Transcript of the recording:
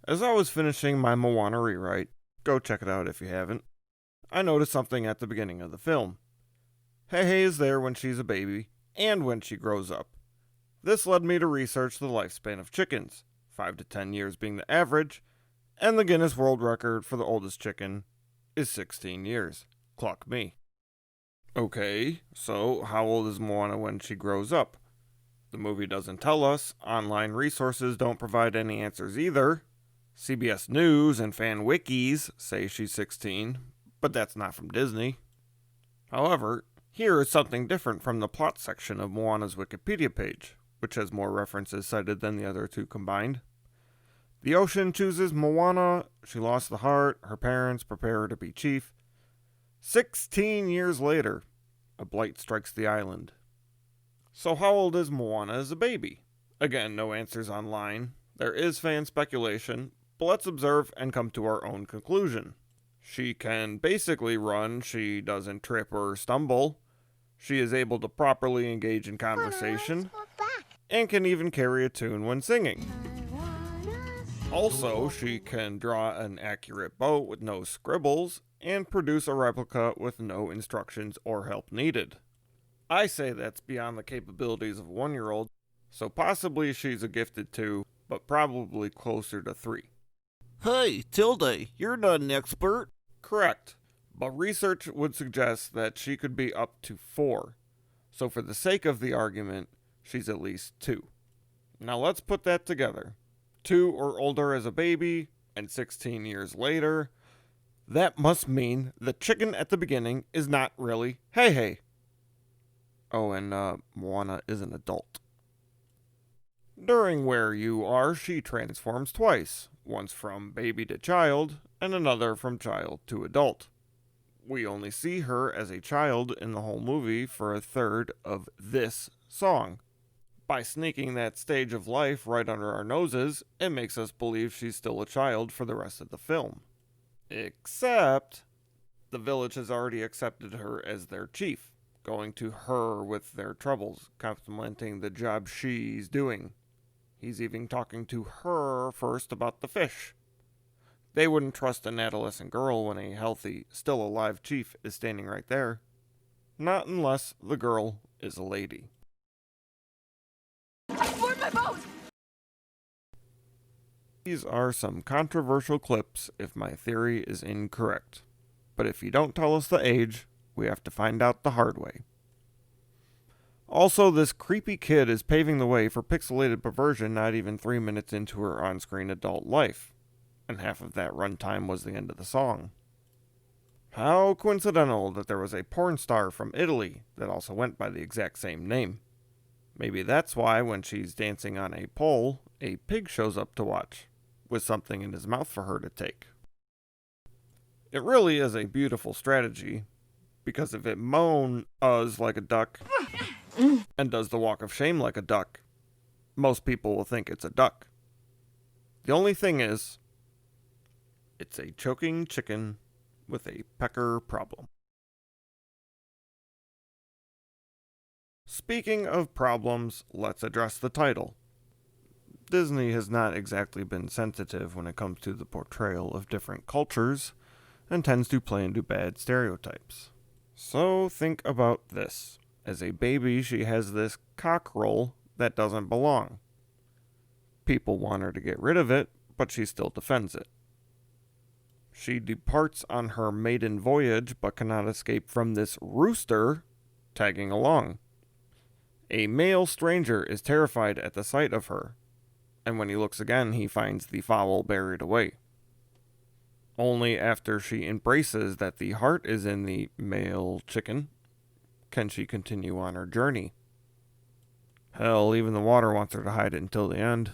As I was finishing my Moana rewrite, go check it out if you haven't, I noticed something at the beginning of the film. Heihei is there when she's a baby and when she grows up. This led me to research the lifespan of chickens, 5 to 10 years being the average, and the Guinness World Record for the oldest chicken is 16 years. Clock me. Okay, so how old is Moana when she grows up? The movie doesn't tell us, online resources don't provide any answers either. CBS News and fan wikis say she's 16, but that's not from Disney. However, here is something different from the plot section of Moana's Wikipedia page, which has more references cited than the other two combined. The ocean chooses Moana, she lost the heart, her parents prepare her to be chief. 16 years later, a blight strikes the island. So how old is Moana as a baby? Again, no answers online. There is fan speculation, but let's observe and come to our own conclusion. She can basically run, she doesn't trip or stumble. She is able to properly engage in conversation, and can even carry a tune when singing. Also, she can draw an accurate boat with no scribbles, and produce a replica with no instructions or help needed. I say that's beyond the capabilities of a 1-year-old, so possibly she's a gifted 2, but probably closer to 3. Hey, Tilde, you're not an expert. Correct, but research would suggest that she could be up to 4, so for the sake of the argument, she's at least 2. Now let's put that together. 2 or older as a baby, and 16 years later. That must mean the chicken at the beginning is not really Heihei. Oh, and Moana is an adult. During Where You Are, she transforms twice, once from baby to child, and another from child to adult. We only see her as a child in the whole movie for a third of this song. By sneaking that stage of life right under our noses, it makes us believe she's still a child for the rest of the film. Except, the village has already accepted her as their chief, going to her with their troubles, complimenting the job she's doing. He's even talking to her first about the fish. They wouldn't trust an adolescent girl when a healthy, still alive chief is standing right there. Not unless the girl is a lady. Board my boat! These are some controversial clips if my theory is incorrect. But if you don't tell us the age, we have to find out the hard way. Also, this creepy kid is paving the way for pixelated perversion not even 3 minutes into her on-screen adult life. And half of that runtime was the end of the song. How coincidental that there was a porn star from Italy that also went by the exact same name. Maybe that's why when she's dancing on a pole, a pig shows up to watch, with something in his mouth for her to take. It really is a beautiful strategy, because if it moans like a duck, and does the walk of shame like a duck, most people will think it's a duck. The only thing is, it's a choking chicken with a pecker problem. Speaking of problems, let's address the title. Disney has not exactly been sensitive when it comes to the portrayal of different cultures, and tends to play into bad stereotypes. So think about this. As a baby, she has this cockerel that doesn't belong. People want her to get rid of it, but she still defends it. She departs on her maiden voyage, but cannot escape from this rooster tagging along. A male stranger is terrified at the sight of her, and when he looks again, he finds the fowl buried away. Only after she embraces that the heart is in the male chicken can she continue on her journey. Hell, even the water wants her to hide it until the end.